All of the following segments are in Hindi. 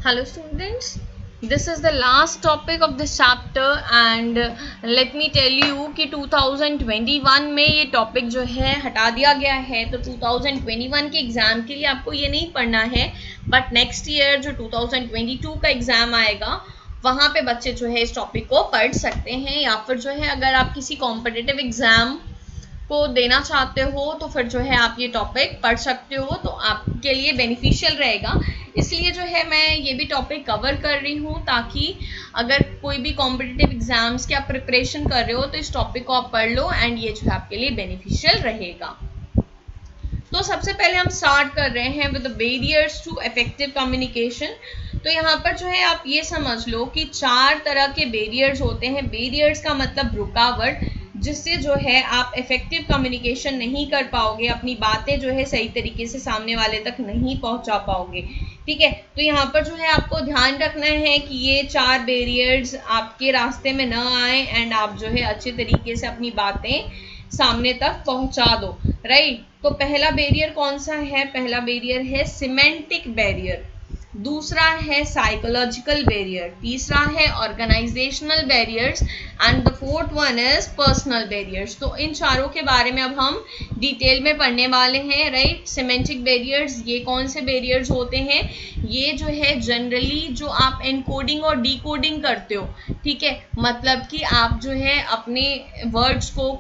Hello students, this is the last topic of this chapter and let me tell you कि 2021 में ये टॉपिक जो है हटा दिया गया है। तो 2021 के एग्ज़ाम के लिए आपको ये नहीं पढ़ना है, बट नेक्स्ट ईयर जो 2022 का एग्ज़ाम आएगा वहाँ पे बच्चे जो है इस टॉपिक को पढ़ सकते हैं, या फिर जो है अगर आप किसी कॉम्पिटिटिव एग्ज़ाम को देना चाहते हो तो फिर जो है आप ये टॉपिक पढ़ सकते हो, तो आपके लिए बेनिफिशियल रहेगा। इसलिए जो है मैं ये भी टॉपिक कवर कर रही हूँ ताकि अगर कोई भी कॉम्पिटिटिव एग्जाम्स की आप प्रिपरेशन कर रहे हो तो इस टॉपिक को आप पढ़ लो एंड ये जो है आपके लिए बेनिफिशियल रहेगा। तो सबसे पहले हम स्टार्ट कर रहे हैं with the barriers to effective communication. तो यहाँ पर जो है आप ये समझ लो कि 4 तरह के बैरियर्स होते हैं। बैरियर्स का मतलब रुकावट, जिससे जो है आप इफेक्टिव कम्युनिकेशन नहीं कर पाओगे, अपनी बातें जो है सही तरीके से सामने वाले तक नहीं पहुंचा पाओगे। ठीक है, तो यहाँ पर जो है आपको ध्यान रखना है कि ये 4 बैरियर्स आपके रास्ते में न आए एंड आप जो है अच्छे तरीके से अपनी बातें सामने तक पहुंचा दो। राइट, तो पहला बैरियर कौन सा है? पहला बैरियर है सिमेंटिक बैरियर, दूसरा है साइकोलॉजिकल बैरियर, तीसरा है organisational barriers and the fourth one is personal barriers. तो इन चारों के बारे में अब हम डिटेल में पढ़ने वाले हैं। राइट, सिमेंटिक बैरियर्स ये कौन से बैरियर्स होते हैं? ये जो है जनरली जो आप एनकोडिंग और डिकोडिंग करते हो, ठीक है, मतलब कि आप जो है अपने वर्ड्स को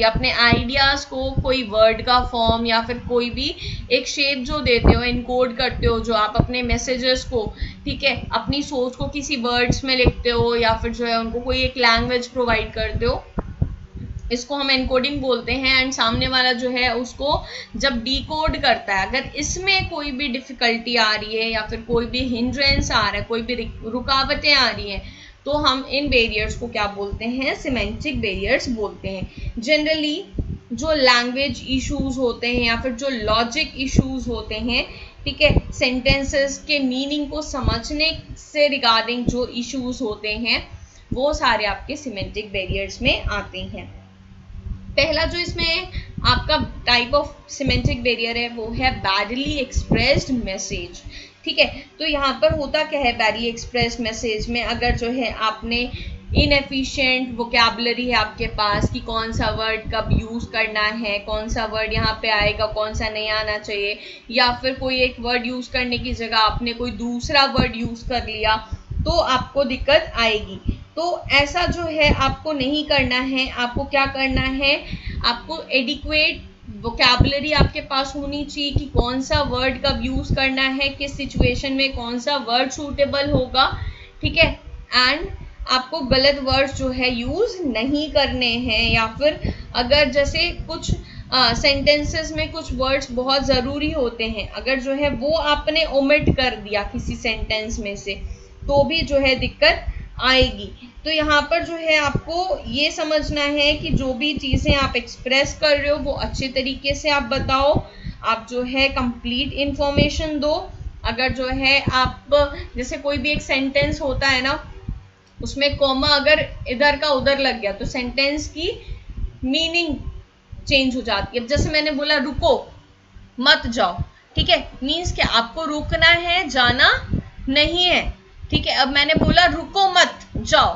अपने आइडियाज को कोई वर्ड का फॉर्म या फिर कोई भी एक शेप जो देते हो, एनकोड करते हो जो आप अपने मैसेजेस को, ठीक है, अपनी सोच को किसी वर्ड्स में लिखते हो या फिर जो है उनको कोई एक लैंग्वेज प्रोवाइड करते हो, इसको हम एनकोडिंग बोलते हैं। एंड सामने वाला जो है उसको जब डिकोड करता है, अगर इसमें कोई भी डिफिकल्टी आ रही है या फिर कोई भी हिंड्रेंस आ रहा है, कोई भी रुकावटें आ रही हैं, तो हम इन बैरियर्स को क्या बोलते हैं? सिमेंटिक बैरियर्स बोलते हैं। जनरली जो लैंग्वेज इश्यूज होते हैं या फिर जो लॉजिक इश्यूज होते हैं, ठीक है, सेंटेंसेस के मीनिंग को समझने से रिगार्डिंग जो इश्यूज होते हैं वो सारे आपके सिमेंटिक बैरियर्स में आते हैं। पहला जो इसमें आपका टाइप ऑफ सिमेंटिक बैरियर है वो है बैडली एक्सप्रेस्ड मैसेज। ठीक है, तो यहाँ पर होता क्या है बैडली एक्सप्रेस्ड मैसेज में? अगर जो है आपने इनएफिशिएंट वोकैबुलरी है आपके पास कि कौन सा वर्ड कब यूज़ करना है, कौन सा वर्ड यहाँ पे आएगा, कौन सा नहीं आना चाहिए, या फिर कोई एक वर्ड यूज़ करने की जगह आपने कोई दूसरा वर्ड यूज़ कर लिया तो आपको दिक्कत आएगी। तो ऐसा जो है आपको नहीं करना है। आपको क्या करना है? आपको एडिक्वेट वोकैबुलरी आपके पास होनी चाहिए कि कौन सा वर्ड कब यूज़ करना है, किस सिचुएशन में कौन सा वर्ड सूटेबल होगा। ठीक है, एंड आपको गलत वर्ड्स जो है यूज़ नहीं करने हैं, या फिर अगर जैसे कुछ सेंटेंसेस में कुछ वर्ड्स बहुत ज़रूरी होते हैं, अगर जो है वो आपने ओमिट कर दिया किसी सेंटेंस में से तो भी जो है दिक्कत आएगी। तो यहाँ पर जो है आपको ये समझना है कि जो भी चीज़ें आप एक्सप्रेस कर रहे हो वो अच्छे तरीके से आप बताओ, आप जो है कंप्लीट इंफॉर्मेशन दो। अगर जो है आप जैसे कोई भी एक सेंटेंस होता है ना, उसमें कॉमा अगर इधर का उधर लग गया तो सेंटेंस की मीनिंग चेंज हो जाती है। जैसे मैंने बोला रुको मत जाओ, ठीक है, मीन्स कि आपको रुकना है, जाना नहीं है। ठीक है, अब मैंने बोला रुको मत जाओ,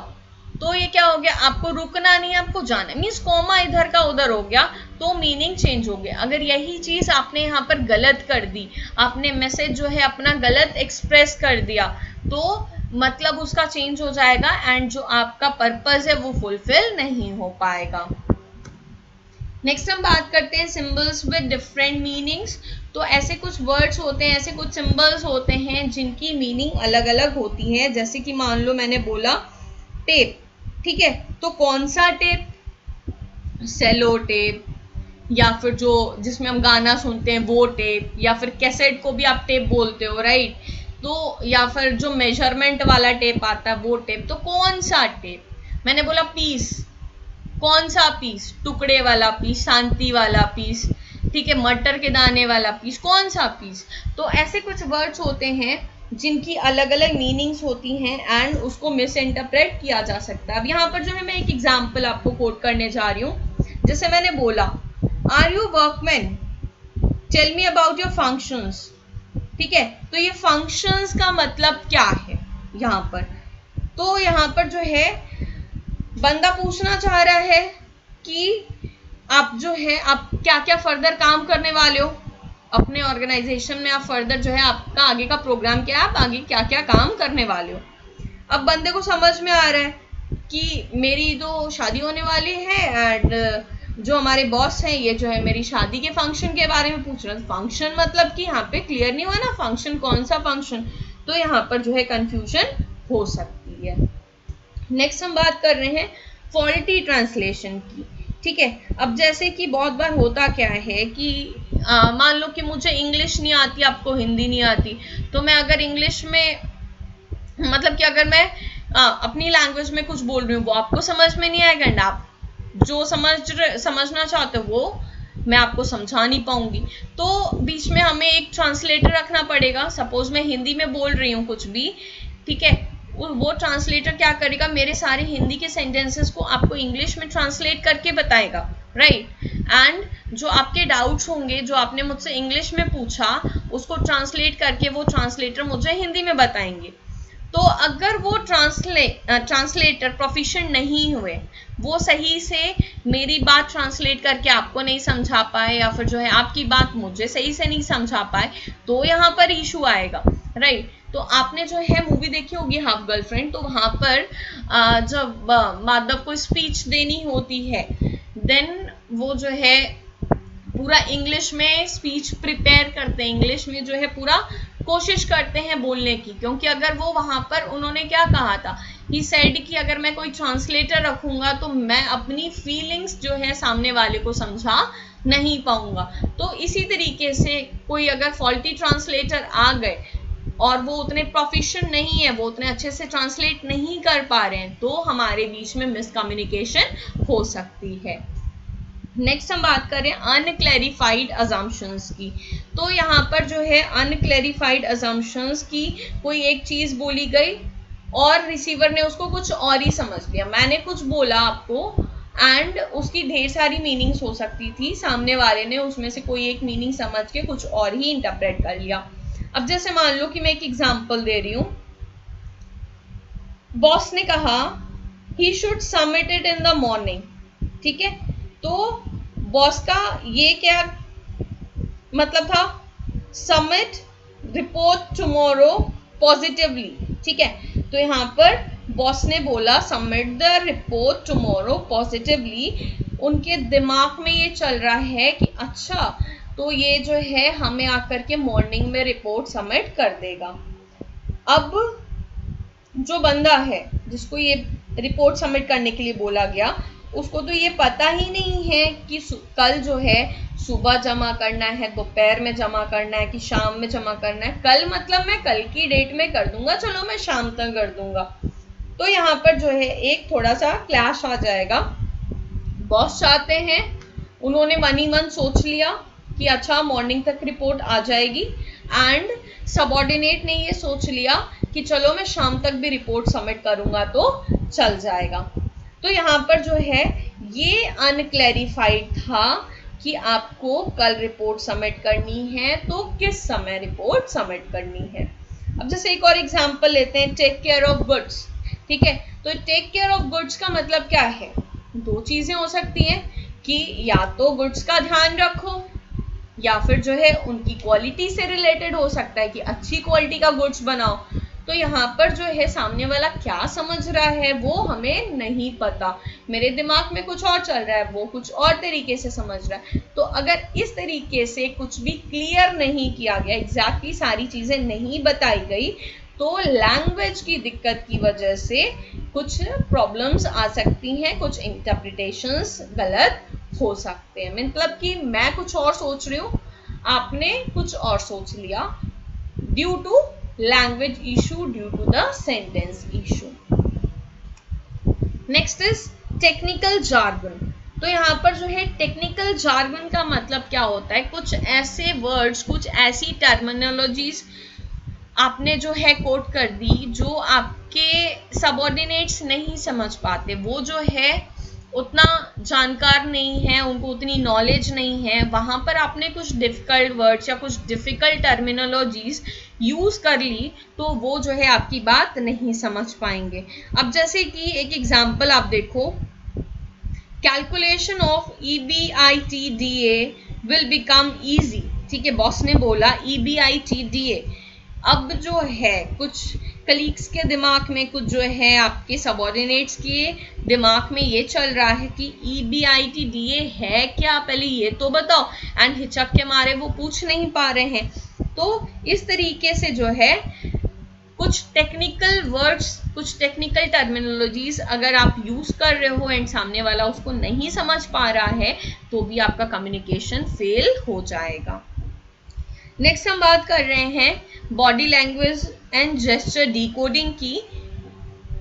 तो ये क्या हो गया? आपको रुकना नहीं, आपको जाना, मीन्स कॉमा इधर का उधर हो गया तो मीनिंग चेंज हो गया। अगर यही चीज आपने यहाँ पर गलत कर दी, आपने मैसेज जो है अपना गलत एक्सप्रेस कर दिया, तो मतलब उसका चेंज हो जाएगा एंड जो आपका पर्पस है वो फुलफिल नहीं हो पाएगा। नेक्स्ट हम बात करते हैं सिंबल्स विद डिफरेंट मीनिंग्स। तो ऐसे कुछ वर्ड्स होते हैं, ऐसे कुछ सिंबल्स होते हैं जिनकी मीनिंग अलग अलग होती है। जैसे कि मान लो मैंने बोला टेप, ठीक है, तो कौन सा टेप? सेलो टेप, या फिर जो जिसमें हम गाना सुनते हैं वो टेप, या फिर कैसेट को भी आप टेप बोलते हो, राइट, तो या फिर जो मेजरमेंट वाला टेप आता है वो टेप। तो कौन सा टेप? मैंने बोला पीस, कौन सा पीस? टुकड़े वाला पीस, शांति वाला पीस, ठीक है, मटर के दाने वाला पीस, कौन सा पीस? तो ऐसे कुछ वर्ड्स होते हैं जिनकी अलग अलग मीनिंग्स होती हैं एंड उसको मिस इंटरप्रेट किया जा सकता है। अब यहाँ पर जो है मैं एक एग्जाम्पल आपको कोट करने जा रही हूँ। जैसे मैंने बोला are you workman, tell me about your functions, ठीक है। तो ये फंक्शंस का मतलब क्या है यहाँ पर, तो यहाँ पर जो है बंदा पूछना चाह रहा है कि आप जो है आप क्या क्या फर्दर काम करने वाले हो अपने ऑर्गेनाइजेशन में, आप फर्दर जो है आपका आगे का प्रोग्राम क्या है, आप आगे क्या क्या काम करने वाले हो। अब बंदे को समझ में आ रहा है कि मेरी तो शादी होने वाली है एंड जो हमारे बॉस हैं ये जो है मेरी शादी के फंक्शन के बारे में पूछ रहे हैं। फंक्शन मतलब कि यहाँ पे क्लियर नहीं हुआ ना, फंक्शन कौन सा फंक्शन, तो यहाँ पर जो है कंफ्यूजन हो सकती है। नेक्स्ट हम बात कर रहे हैं फॉल्टी ट्रांसलेशन की, ठीक है। अब जैसे कि बहुत बार होता क्या है कि मान लो कि मुझे इंग्लिश नहीं आती, आपको हिंदी नहीं आती, तो मैं अगर इंग्लिश में मतलब कि अगर मैं अपनी लैंग्वेज में कुछ बोल रही हूँ वो आपको समझ में नहीं आएगा एंड आप जो समझना चाहते हो वो मैं आपको समझा नहीं पाऊंगी। तो बीच में हमें एक ट्रांसलेटर रखना पड़ेगा। सपोज मैं हिंदी में बोल रही हूँ कुछ भी, ठीक है, वो ट्रांसलेटर क्या करेगा, मेरे सारे हिंदी के सेंटेंसेस को आपको इंग्लिश में ट्रांसलेट करके बताएगा, राइट। एंड जो आपके डाउट्स होंगे जो आपने मुझसे इंग्लिश में पूछा उसको ट्रांसलेट करके वो ट्रांसलेटर मुझे हिंदी में बताएंगे। तो अगर वो ट्रांसलेटर प्रोफिशिएंट नहीं हुए, वो सही से मेरी बात ट्रांसलेट करके आपको नहीं समझा पाए या फिर जो है आपकी बात मुझे सही से नहीं समझा पाए, तो यहाँ पर इशू आएगा, राइट। तो आपने जो है मूवी देखी होगी हाफ गर्लफ्रेंड, तो वहां पर जब माधव को स्पीच देनी होती है देन वो जो है पूरा इंग्लिश में स्पीच प्रिपेयर करते हैं, इंग्लिश में जो है पूरा कोशिश करते हैं बोलने की, क्योंकि अगर वो वहां पर उन्होंने क्या कहा था, ही सेड कि अगर मैं कोई ट्रांसलेटर रखूंगा तो मैं अपनी फीलिंग्स जो है सामने वाले को समझा नहीं पाऊंगा। तो इसी तरीके से कोई अगर फॉल्टी ट्रांसलेटर आ गए और वो उतने प्रोफिशिएंट नहीं है, वो उतने अच्छे से ट्रांसलेट नहीं कर पा रहे हैं, तो हमारे बीच में मिसकम्युनिकेशन हो सकती है। नेक्स्ट हम बात करें अनक्लैरिफाइड अजम्पशंस की। तो यहाँ पर जो है अनक्लैरिफाइड अजम्पशंस की कोई एक चीज बोली गई और रिसीवर ने उसको कुछ और ही समझ लिया। मैंने कुछ बोला आपको एंड उसकी ढेर सारी मीनिंग्स हो सकती थी, सामने वाले ने उसमें से कोई एक मीनिंग समझ के कुछ और ही इंटरप्रेट कर लिया। अब जैसे मान लो कि मैं एक एग्जांपल दे रही हूं, बॉस ने कहा he should submit it in the morning, ठीक है। तो बॉस का ये क्या मतलब था, सबमिट रिपोर्ट टुमारो पॉजिटिवली, ठीक है। तो यहाँ पर बॉस ने बोला submit the report tomorrow positively, उनके दिमाग में ये चल रहा है कि अच्छा तो ये जो है हमें आकर के मॉर्निंग में रिपोर्ट सबमिट कर देगा। अब जो बंदा है जिसको ये रिपोर्ट सबमिट करने के लिए बोला गया उसको तो ये पता ही नहीं है कि कल जो है सुबह जमा करना है, दोपहर में जमा करना है कि शाम में जमा करना है। कल मतलब मैं कल की डेट में कर दूंगा, चलो मैं शाम तक कर दूंगा। तो यहाँ पर जो है एक थोड़ा सा क्लैश आ जाएगा। बॉस चाहते हैं, उन्होंने मन ही मन सोच लिया कि अच्छा मॉर्निंग तक रिपोर्ट आ जाएगी एंड सबऑर्डिनेट ने ये सोच लिया कि चलो मैं शाम तक भी रिपोर्ट सबमिट करूंगा तो चल जाएगा। तो यहाँ पर जो है ये अनक्लैरिफाइड था कि आपको कल रिपोर्ट सबमिट करनी है तो किस समय रिपोर्ट सबमिट करनी है। अब जैसे एक और एग्जांपल लेते हैं, टेक केयर ऑफ गुड्स, ठीक है। तो टेक केयर ऑफ गुड्स का मतलब क्या है, दो चीजें हो सकती हैं कि या तो गुड्स का ध्यान रखो या फिर जो है उनकी क्वालिटी से रिलेटेड हो सकता है कि अच्छी क्वालिटी का गुड्स बनाओ। तो यहाँ पर जो है सामने वाला क्या समझ रहा है वो हमें नहीं पता, मेरे दिमाग में कुछ और चल रहा है, वो कुछ और तरीके से समझ रहा है। तो अगर इस तरीके से कुछ भी क्लियर नहीं किया गया, एग्जैक्टली सारी चीजें नहीं बताई गई, तो लैंग्वेज की दिक्कत की वजह से कुछ प्रॉब्लम्स आ सकती हैं, कुछ इंटरप्रिटेशंस गलत हो सकते हैं। मतलब कि मैं कुछ और सोच रही हूँ, आपने कुछ और सोच लिया due to language issue, due to the sentence issue. Next is technical jargon. तो यहाँ पर जो है टेक्निकल जार्गन का मतलब क्या होता है, कुछ ऐसे वर्ड्स, कुछ ऐसी टर्मिनोलॉजीज आपने जो है कोट कर दी जो आपके सबऑर्डिनेट्स नहीं समझ पाते, वो जो है उतना जानकार नहीं है, उनको उतनी नॉलेज नहीं है, वहां पर आपने कुछ डिफिकल्ट वर्ड्स या कुछ डिफिकल्ट टर्मिनोलॉजीज यूज कर ली तो वो जो है आपकी बात नहीं समझ पाएंगे। अब जैसे कि एक एग्जांपल आप देखो, calculation of EBITDA will become easy. ठीक है, बॉस ने बोला EBITDA। अब जो है कुछ कलीग्स के दिमाग में, कुछ जो है आपके सबऑर्डिनेट्स के दिमाग में ये चल रहा है कि EBITDA है क्या, पहले ये तो बताओ, एंड हिचक के मारे वो पूछ नहीं पा रहे हैं। तो इस तरीके से जो है कुछ टेक्निकल वर्ड्स, कुछ टेक्निकल टर्मिनोलॉजीज अगर आप यूज कर रहे हो एंड सामने वाला उसको नहीं समझ पा रहा है तो भी आपका कम्युनिकेशन फेल हो जाएगा। नेक्स्ट हम बात कर रहे हैं body language and gesture decoding की।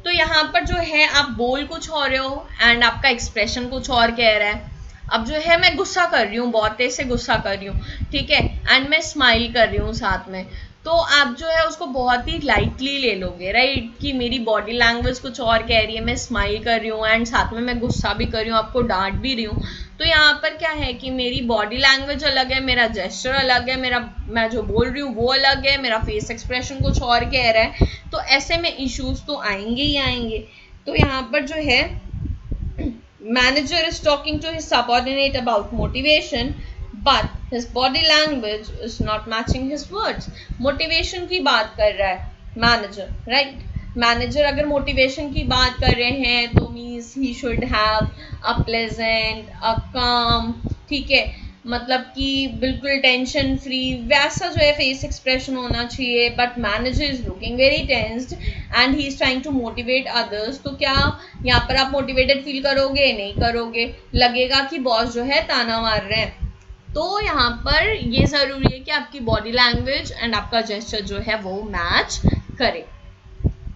तो यहाँ पर जो है आप बोल कुछ और रहे हो एंड आपका एक्सप्रेशन कुछ और कह रहा है। अब जो है मैं गुस्सा कर रही हूँ, बहुत तेज से गुस्सा कर रही हूँ, ठीक है, एंड मैं स्माइल कर रही हूँ साथ में, तो आप जो है उसको बहुत ही लाइटली ले लोगे, राइट, कि मेरी बॉडी लैंग्वेज कुछ और कह रही है, मैं स्माइल कर रही हूँ एंड साथ में मैं गुस्सा भी कर रही हूँ, आपको डांट भी रही हूँ। तो यहाँ पर क्या है कि मेरी बॉडी लैंग्वेज अलग है, मेरा जेस्चर अलग है, मैं जो बोल रही हूँ वो अलग है, मेरा फेस एक्सप्रेशन कुछ और कह रहा है। तो ऐसे में इश्यूज तो आएंगे ही आएंगे। तो यहाँ पर जो है manager is talking to his subordinate about motivation, but his body language is not matching his words. Motivation की बात कर रहा है मैनेजर, राइट। मैनेजर अगर मोटिवेशन की बात कर रहे हैं तो means he should have a pleasant, a काम, ठीक है, मतलब कि बिल्कुल टेंशन फ्री, वैसा जो है फेस एक्सप्रेशन होना चाहिए। But manager is looking very tensed and he is trying to motivate others. तो क्या यहाँ पर आप मोटिवेटेड फील करोगे? नहीं करोगे, लगेगा कि बॉस जो है ताना मार रहे हैं। तो यहाँ पर ये जरूरी है कि आपकी बॉडी लैंग्वेज एंड आपका जेस्चर जो है वो मैच करे।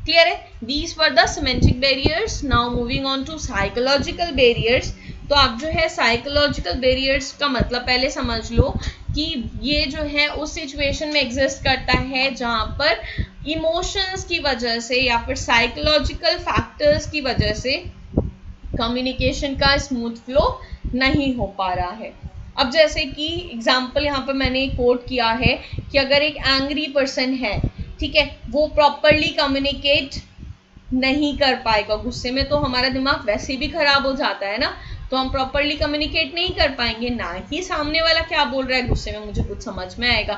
क्लियर है? These were the semantic barriers. Now moving on to psychological barriers. तो आप जो है साइकोलॉजिकल बैरियर्स का मतलब पहले समझ लो कि ये जो है उस सिचुएशन में एग्जिस्ट करता है जहां पर इमोशंस की वजह से या फिर साइकोलॉजिकल फैक्टर्स की वजह से कम्युनिकेशन का स्मूथ फ्लो नहीं हो पा रहा है। अब जैसे कि एग्जाम्पल यहाँ पर मैंने कोट किया है कि अगर एक एंग्री पर्सन है, ठीक है, वो प्रॉपरली कम्युनिकेट नहीं कर पाएगा, गुस्से में तो हमारा दिमाग वैसे भी खराब हो जाता है ना, तो हम प्रॉपरली कम्युनिकेट नहीं कर पाएंगे, ना ही सामने वाला क्या बोल रहा है गुस्से में मुझे कुछ समझ में आएगा।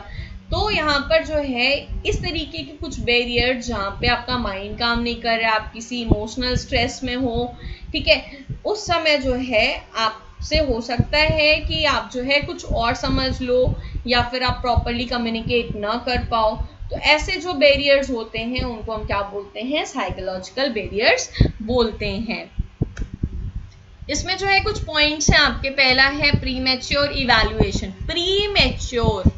तो यहाँ पर जो है इस तरीके के कुछ बैरियर जहाँ पे आपका माइंड काम नहीं कर रहा है, आप किसी इमोशनल स्ट्रेस में हो, ठीक है, उस समय जो है आपसे हो सकता है कि आप जो है कुछ और समझ लो या फिर आप प्रॉपरली कम्युनिकेट ना कर पाओ। तो ऐसे जो बैरियर्स होते हैं उनको हम क्या बोलते हैं? साइकोलॉजिकल बैरियर्स बोलते हैं। इसमें जो है कुछ पॉइंट्स हैं आपके। पहला है प्रीमैच्योर इवैल्यूएशन। प्रीमैच्योर,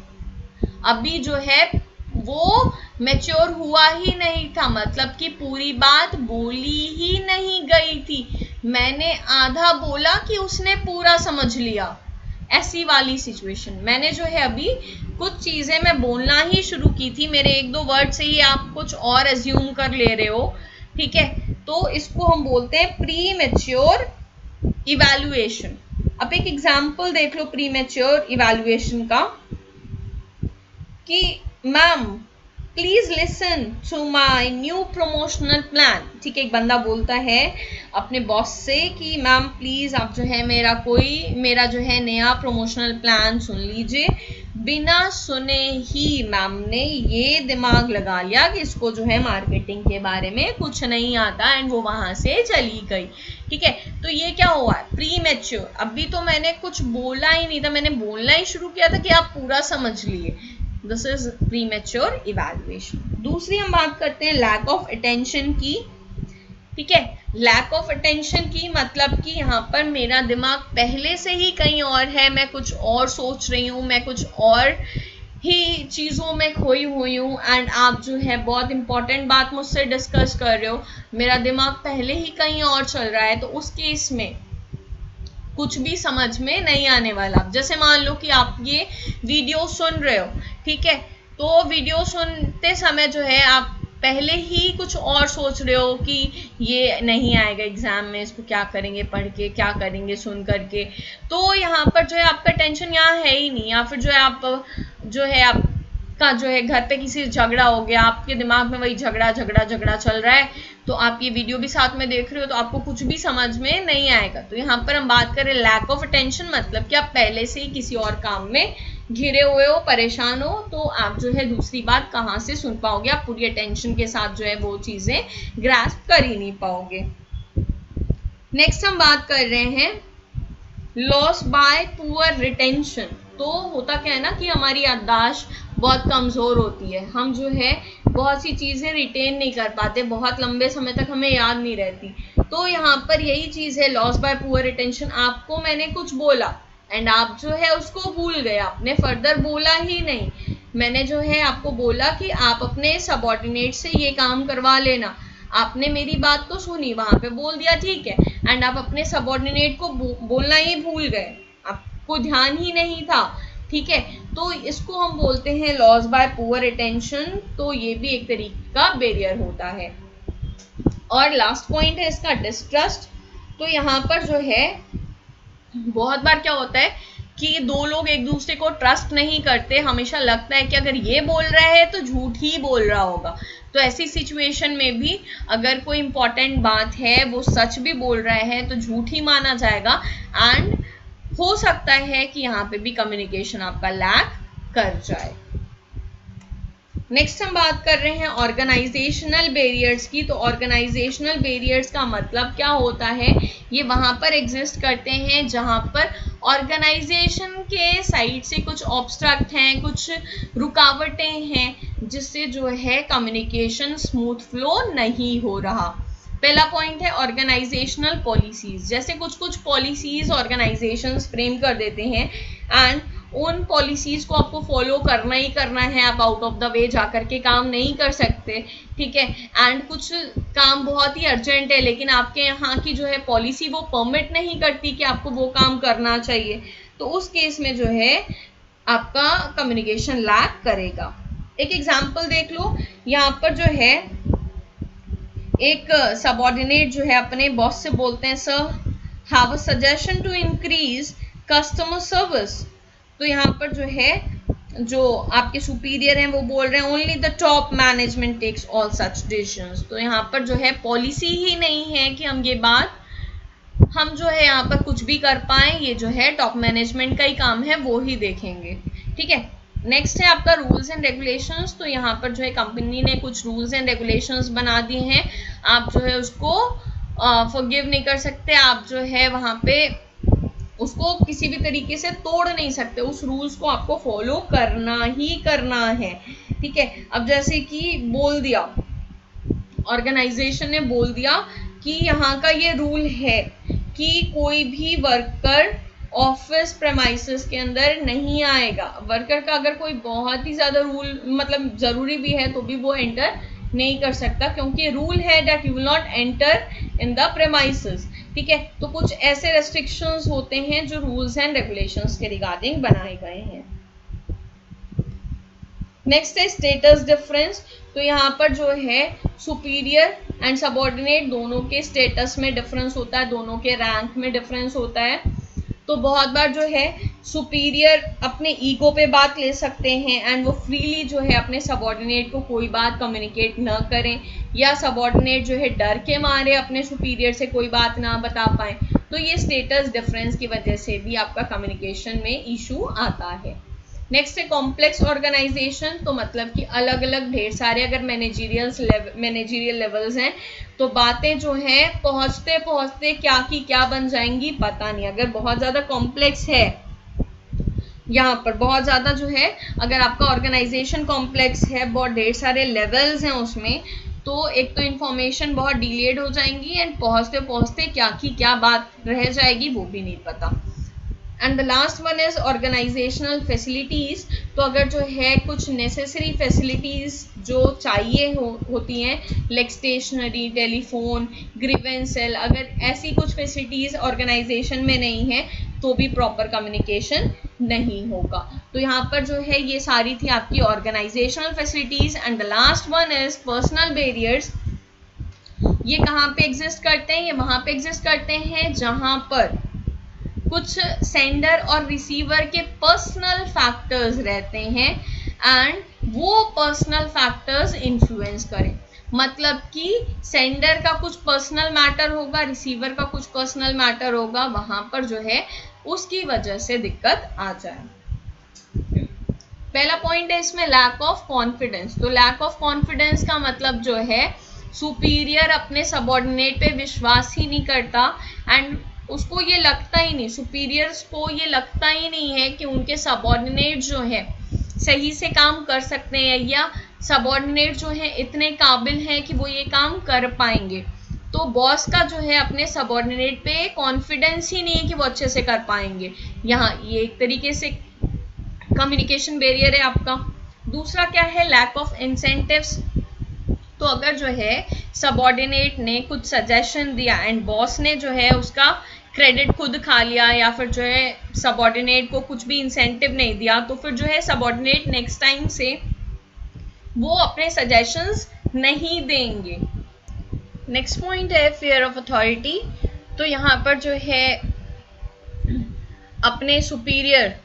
अभी जो है वो मैच्योर हुआ ही नहीं था, मतलब कि पूरी बात बोली ही नहीं गई थी, मैंने आधा बोला कि उसने पूरा समझ लिया, ऐसी वाली सिचुएशन। मैंने जो है अभी कुछ चीजें मैं बोलना ही शुरू की थी, मेरे एक दो वर्ड से ही आप कुछ और एज्यूम कर ले रहे हो, ठीक है, तो इसको हम बोलते हैं प्रीमैच्योर इवैल्यूएशन। अब एक एग्जाम्पल देख लो प्रीमैच्योर इवैल्यूएशन का कि ma'am please listen to my new promotional plan. ठीक है, एक बंदा बोलता है अपने बॉस से कि मैम प्लीज आप जो है मेरा जो है नया प्रमोशनल प्लान सुन लीजिए। बिना सुने ही मैम ने ये दिमाग लगा लिया कि इसको जो है मार्केटिंग के बारे में कुछ नहीं आता एंड वो वहां से चली गई। ठीक है, तो ये क्या हुआ? प्रीमैच्योर। अभी तो मैंने कुछ बोला ही नहीं था, मैंने बोलना ही शुरू किया था कि आप पूरा समझ लिए। This is premature evaluation. दूसरी हम बात करते हैं लैक ऑफ अटेंशन की। ठीक है, लैक ऑफ अटेंशन की मतलब कि यहाँ पर मेरा दिमाग पहले से ही कहीं और है, मैं कुछ और सोच रही हूँ, मैं कुछ और ही चीज़ों में खोई हुई हूँ एंड आप जो है बहुत इंपॉर्टेंट बात मुझसे डिस्कस कर रहे हो, मेरा दिमाग पहले ही कहीं और चल रहा है, तो उस केस में कुछ भी समझ में नहीं आने वाला। जैसे मान लो कि आप ये वीडियो सुन रहे हो, ठीक है, तो वीडियो सुनते समय जो है आप पहले ही कुछ और सोच रहे हो कि ये नहीं आएगा एग्जाम में, इसको क्या करेंगे पढ़ के, क्या करेंगे सुन करके, तो यहाँ पर जो है आपका टेंशन यहाँ है ही नहीं, या फिर जो है आप जो है आपका जो है घर पे किसी से झगड़ा हो गया, आपके दिमाग में वही झगड़ा झगड़ा झगड़ा चल रहा है, तो आप ये वीडियो भी साथ में देख रहे हो तो आपको कुछ भी समझ में नहीं आएगा। तो यहाँ पर हम बात करें लैक ऑफ अटेंशन, मतलब कि आप पहले से ही किसी और काम में घिरे हुए हो, परेशान हो, तो आप जो है दूसरी बात कहाँ से सुन पाओगे, आप पूरी अटेंशन के साथ जो है वो चीजें ग्रास्प कर ही नहीं पाओगे। नेक्स्ट हम बात कर रहे हैं लॉस बाय पुअर रिटेंशन। तो होता क्या है ना कि हमारी याददाश्त बहुत कमजोर होती है, हम जो है बहुत सी चीजें रिटेन नहीं कर पाते, बहुत लंबे समय तक हमें याद नहीं रहती। तो यहाँ पर यही चीज है लॉस बाय पुअर रिटेंशन। आपको मैंने कुछ बोला एंड आप जो है उसको भूल गए, आपने फर्दर बोला ही नहीं। मैंने जो है आपको बोला कि आप अपने सबऑर्डिनेट से ये काम करवा लेना, आपने मेरी बात तो सुनी, वहां पे बोल दिया ठीक है, एंड आप अपने सबऑर्डिनेट को बोलना ही भूल गए, आपको ध्यान ही नहीं था, ठीक है। तो इसको हम बोलते हैं लॉस बाय पुअर अटेंशन। तो ये भी एक तरीके का बैरियर होता है। और लास्ट पॉइंट है इसका डिस्ट्रस्ट। तो यहाँ पर जो है बहुत बार क्या होता है कि दो लोग एक दूसरे को ट्रस्ट नहीं करते, हमेशा लगता है कि अगर ये बोल रहा है तो झूठ ही बोल रहा होगा। तो ऐसी सिचुएशन में भी अगर कोई इंपॉर्टेंट बात है वो सच भी बोल रहा है तो झूठ ही माना जाएगा, एंड हो सकता है कि यहाँ पे भी कम्युनिकेशन आपका लैक कर जाए। नेक्स्ट हम बात कर रहे हैं ऑर्गेनाइजेशनल बैरियर्स की। तो ऑर्गेनाइजेशनल बैरियर्स का मतलब क्या होता है, ये वहां पर एग्जिस्ट करते हैं जहां पर ऑर्गेनाइजेशन के साइड से कुछ ऑब्स्ट्रक्ट हैं, कुछ रुकावटें हैं, जिससे जो है कम्युनिकेशन स्मूथ फ्लो नहीं हो रहा। पहला पॉइंट है ऑर्गेनाइजेशनल पॉलिसीज। जैसे कुछ कुछ पॉलिसीज ऑर्गेनाइजेशंस फ्रेम कर देते हैं एंड उन पॉलिसीज को आपको फॉलो करना ही करना है, आप आउट ऑफ द वे जाकर के काम नहीं कर सकते, ठीक है। एंड कुछ काम बहुत ही अर्जेंट है लेकिन आपके यहाँ की जो है पॉलिसी वो परमिट नहीं करती कि आपको वो काम करना चाहिए, तो उस केस में जो है आपका कम्युनिकेशन लैक करेगा। एक एग्जाम्पल देख लो, यहाँ पर जो है एक सबऑर्डिनेट जो है अपने बॉस से बोलते हैं sir have a suggestion to increase customer service. तो यहाँ पर जो है जो आपके सुपीरियर हैं वो बोल रहे हैं only the top management takes all such decisions. तो यहाँ पर जो है पॉलिसी ही नहीं है कि हम ये बात हम जो है यहाँ पर कुछ भी कर पाए, ये जो है टॉप मैनेजमेंट का ही काम है, वो ही देखेंगे, ठीक है। नेक्स्ट है आपका रूल्स एंड रेगुलेशंस। तो यहाँ पर जो है कंपनी ने कुछ रूल्स एंड रेगुलेशंस बना दिए हैं, आप जो है उसको फॉरगिव नहीं कर सकते, आप जो है वहां पे उसको किसी भी तरीके से तोड़ नहीं सकते, उस रूल्स को आपको फॉलो करना ही करना है, ठीक है। अब जैसे कि बोल दिया, ऑर्गेनाइजेशन ने बोल दिया कि यहाँ का ये रूल है कि कोई भी वर्कर ऑफिस प्रेमाइसेस के अंदर नहीं आएगा। वर्कर का अगर कोई बहुत ही ज्यादा रूल मतलब जरूरी भी है तो भी वो एंटर नहीं कर सकता, क्योंकि रूल है that you will not enter in the premises, ठीक है। तो कुछ ऐसे रेस्ट्रिक्शंस होते हैं जो रूल्स एंड रेगुलेशंस के रिगार्डिंग बनाए गए हैं। नेक्स्ट है स्टेटस डिफरेंस। तो यहाँ पर जो है सुपीरियर एंड सबऑर्डिनेट दोनों के स्टेटस में डिफरेंस होता है, दोनों के रैंक में डिफरेंस होता है। तो बहुत बार जो है सुपीरियर अपने ईगो पे बात ले सकते हैं एंड वो फ्रीली जो है अपने सबऑर्डिनेट को कोई बात कम्युनिकेट न करें, या सबऑर्डिनेट जो है डर के मारे अपने सुपीरियर से कोई बात ना बता पाए। तो ये स्टेटस डिफरेंस की वजह से भी आपका कम्युनिकेशन में इशू आता है। नेक्स्ट है कॉम्प्लेक्स ऑर्गेनाइजेशन। तो मतलब कि अलग अलग ढेर सारे अगर मैनेजीरियल लेवल्स हैं तो बातें जो हैं पहुंचते पहुंचते क्या की क्या बन जाएंगी पता नहीं। अगर बहुत ज़्यादा कॉम्प्लेक्स है, यहाँ पर बहुत ज़्यादा जो है अगर आपका ऑर्गेनाइजेशन कॉम्प्लेक्स है, बहुत ढेर सारे लेवल्स हैं उसमें, तो एक तो इन्फॉर्मेशन बहुत डिलेड हो जाएंगी एंड पहुंचते पहुंचते क्या की क्या बात रह जाएगी वो भी नहीं पता। And the last one is organisational facilities. तो अगर जो है कुछ नेसेसरी फैसिलिटीज जो चाहिए होती हैं like stationery, telephone, grievance cell, अगर ऐसी कुछ फैसिलिटीज ऑर्गेनाइजेशन में नहीं है तो भी प्रॉपर कम्युनिकेशन नहीं होगा। तो यहाँ पर जो है ये सारी थी आपकी organisational facilities. And the last one is personal barriers. ये कहाँ पे एग्जिस्ट करते हैं? ये वहां पे एग्जिस्ट करते हैं जहां पर कुछ सेंडर और रिसीवर के पर्सनल फैक्टर्स रहते हैं एंड वो पर्सनल फैक्टर्स इन्फ्लुएंस करें। मतलब कि सेंडर का कुछ पर्सनल मैटर होगा, रिसीवर का कुछ पर्सनल मैटर होगा, वहां पर जो है उसकी वजह से दिक्कत आ जाए। पहला पॉइंट है इसमें लैक ऑफ कॉन्फिडेंस। तो लैक ऑफ कॉन्फिडेंस का मतलब जो है सुपीरियर अपने सबऑर्डिनेट पे विश्वास ही नहीं करता एंड उसको ये लगता ही नहीं, सुपीरियर्स को ये लगता ही नहीं है कि उनके सबऑर्डिनेट जो है सही से काम कर सकते हैं या सबऑर्डिनेट जो है इतने काबिल हैं कि वो ये काम कर पाएंगे। तो बॉस का जो है अपने सबऑर्डिनेट पे कॉन्फिडेंस ही नहीं है कि वो अच्छे से कर पाएंगे। यहाँ ये एक तरीके से कम्युनिकेशन बैरियर है आपका। दूसरा क्या है? Lack of incentives. तो अगर जो है सबऑर्डिनेट ने कुछ सजेशन दिया एंड बॉस ने जो है उसका क्रेडिट खुद खा लिया या फिर जो है सबऑर्डिनेट को कुछ भी इंसेंटिव नहीं दिया, तो फिर जो है सबऑर्डिनेट नेक्स्ट टाइम से वो अपने सजेशंस नहीं देंगे। नेक्स्ट पॉइंट है फियर ऑफ अथॉरिटी। तो यहाँ पर जो है अपने सुपीरियर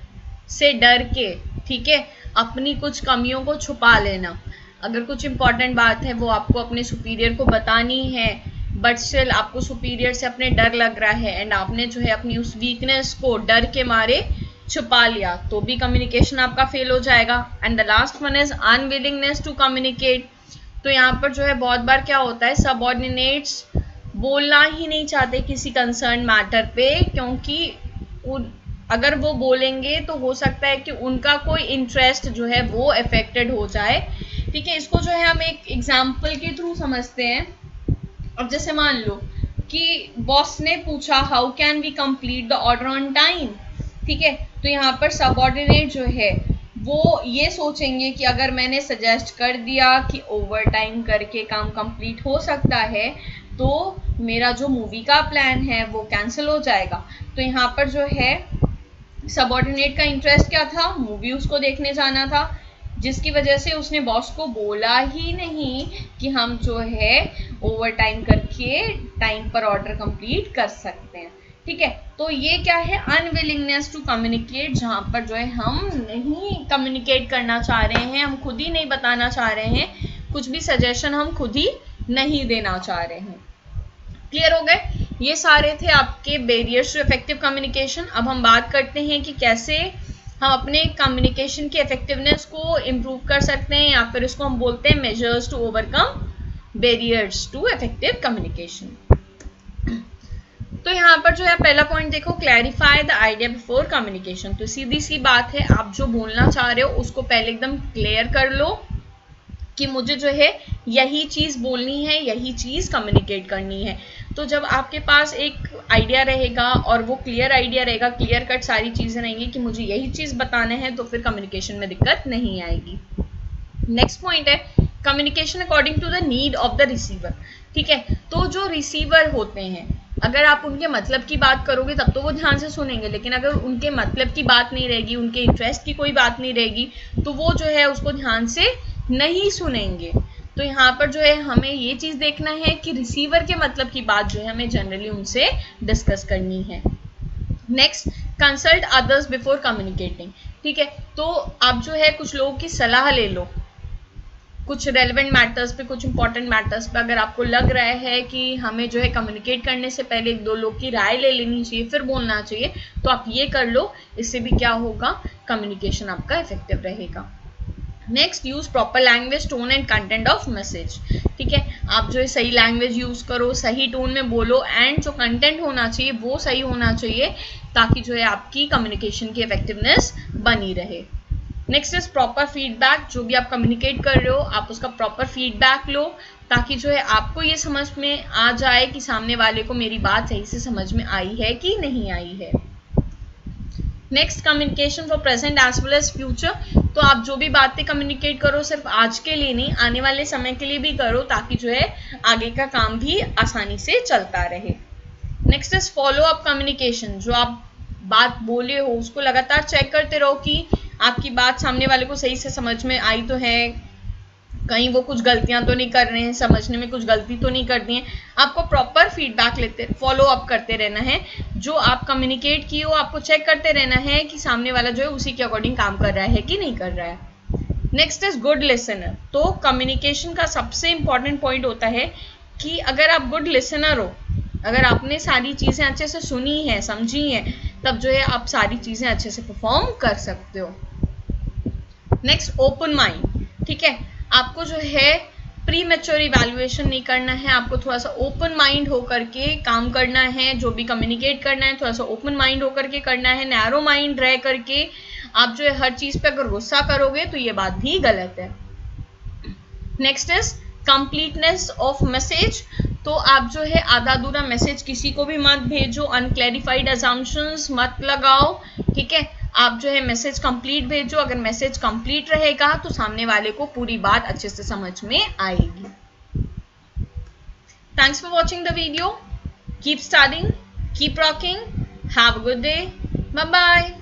से डर के, ठीक है, अपनी कुछ कमियों को छुपा लेना। अगर कुछ इंपॉर्टेंट बात है वो आपको अपने सुपीरियर को बतानी है बट स्टिल आपको सुपीरियर से अपने डर लग रहा है एंड आपने जो है अपनी उस वीकनेस को डर के मारे छुपा लिया, तो भी कम्युनिकेशन आपका फेल हो जाएगा। And the last one is unwillingness to communicate. तो यहाँ पर जो है बहुत बार क्या होता है, सबऑर्डिनेट्स बोलना ही नहीं चाहते किसी कंसर्न मैटर पे, क्योंकि अगर वो बोलेंगे तो हो सकता है कि उनका कोई इंटरेस्ट जो है वो अफेक्टेड हो जाए। ठीक है, इसको जो है हम एक एग्जाम्पल के थ्रू समझते हैं। अब जैसे मान लो कि बॉस ने पूछा how can we complete the order on time. ठीक है, तो यहाँ पर सबऑर्डिनेट जो है वो ये सोचेंगे कि अगर मैंने सजेस्ट कर दिया कि ओवर टाइम करके काम कंप्लीट हो सकता है तो मेरा जो मूवी का प्लान है वो कैंसिल हो जाएगा। तो यहाँ पर जो है सबऑर्डिनेट का इंटरेस्ट क्या था? मूवी उसको देखने जाना था, जिसकी वजह से उसने बॉस को बोला ही नहीं कि हम जो है ओवर टाइम करके टाइम पर ऑर्डर कंप्लीट कर सकते हैं। ठीक है, तो ये क्या है? अनविलिंगनेस टू कम्युनिकेट, जहां पर जो है हम नहीं कम्युनिकेट करना चाह रहे हैं, हम खुद ही नहीं बताना चाह रहे हैं, कुछ भी सजेशन हम खुद ही नहीं देना चाह रहे हैं। क्लियर हो गए? ये सारे थे आपके बैरियर्स टू इफेक्टिव कम्युनिकेशन। अब हम बात करते हैं कि कैसे हम अपने कम्युनिकेशन की इफेक्टिवनेस को इम्प्रूव कर सकते हैं, या फिर इसको हम बोलते हैं measures to overcome barriers to effective communication. तो यहाँ पर जो है पहला पॉइंट देखो, clarify the idea before communication. तो सीधी सी बात है, आप जो बोलना चाह रहे हो उसको पहले एकदम क्लियर कर लो कि मुझे जो है यही चीज बोलनी है, यही चीज कम्युनिकेट करनी है। तो जब आपके पास एक आइडिया रहेगा और वो क्लियर आइडिया रहेगा, क्लियर कट सारी चीजें रहेंगी कि मुझे यही चीज बताना है, तो फिर कम्युनिकेशन में दिक्कत नहीं आएगी। नेक्स्ट पॉइंट है communication according to the need of the receiver. ठीक है, तो जो रिसीवर होते हैं, अगर आप उनके मतलब की बात करोगे तब तो वो ध्यान से सुनेंगे, लेकिन अगर उनके मतलब की बात नहीं रहेगी, उनके इंटरेस्ट की कोई बात नहीं रहेगी, तो वो जो है उसको ध्यान से नहीं सुनेंगे। तो यहाँ पर जो है हमें ये चीज देखना है कि रिसीवर के मतलब की बात जो है हमें जनरली उनसे डिस्कस करनी है। Next, consult others before communicating. ठीक है, तो आप जो है कुछ लोगों की सलाह ले लो, कुछ रेलेवेंट मैटर्स पे, कुछ इंपॉर्टेंट मैटर्स पे। अगर आपको लग रहा है कि हमें जो है कम्युनिकेट करने से पहले एक दो लोग की राय ले लेनी चाहिए फिर बोलना चाहिए, तो आप ये कर लो, इससे भी क्या होगा, कम्युनिकेशन आपका इफेक्टिव रहेगा। Next, use proper language, tone and content of message. ठीक है, आप जो है सही लैंग्वेज यूज करो, सही टोन में बोलो एंड जो कंटेंट होना चाहिए वो सही होना चाहिए, ताकि जो है आपकी कम्युनिकेशन की इफेक्टिवनेस बनी रहे। Next is proper feedback. जो भी आप कम्युनिकेट कर रहे हो आप उसका प्रॉपर फीडबैक लो, ताकि जो है आपको ये समझ में आ जाए कि सामने वाले को मेरी बात सही से समझ में आई है कि नहीं आई है। Next, communication for present as well as future. तो आप जो भी बातें कम्युनिकेट करो सिर्फ आज के लिए नहीं, आने वाले समय के लिए भी करो, ताकि जो है आगे का काम भी आसानी से चलता रहे। Next is follow up communication. जो आप बात बोले हो उसको लगातार चेक करते रहो कि आपकी बात सामने वाले को सही से समझ में आई तो है, कहीं वो कुछ गलतियां तो नहीं कर रहे हैं, समझने में कुछ गलती तो नहीं कर दी है। आपको प्रॉपर फीडबैक लेते फॉलो अप करते रहना है, जो आप कम्युनिकेट किए हो आपको चेक करते रहना है कि सामने वाला जो है उसी के अकॉर्डिंग काम कर रहा है कि नहीं कर रहा है। Next is good listener. तो कम्युनिकेशन का सबसे इंपॉर्टेंट पॉइंट होता है कि अगर आप गुड लिसनर हो, अगर आपने सारी चीजें अच्छे से सुनी है, समझी है, तब जो है आप सारी चीजें अच्छे से परफॉर्म कर सकते हो। नेक्स्ट ओपन माइंड, ठीक है, आपको जो है प्री मैच्योर इवैल्यूएशन नहीं करना है, आपको थोड़ा सा ओपन माइंड होकर के काम करना है, जो भी कम्युनिकेट करना है थोड़ा सा ओपन माइंड होकर के करना है। नैरो माइंड रह करके आप जो है हर चीज पे अगर गुस्सा करोगे तो ये बात भी गलत है। Next is completeness of message. तो आप जो है आधा अधूरा मैसेज किसी को भी मत भेजो, अनक्लैरिफाइड असम्पशंस मत लगाओ, ठीक है, आप जो है मैसेज कंप्लीट भेजो। अगर मैसेज कंप्लीट रहेगा तो सामने वाले को पूरी बात अच्छे से समझ में आएगी। Thanks for watching the video, keep studying, keep rocking, have a good day, bye bye.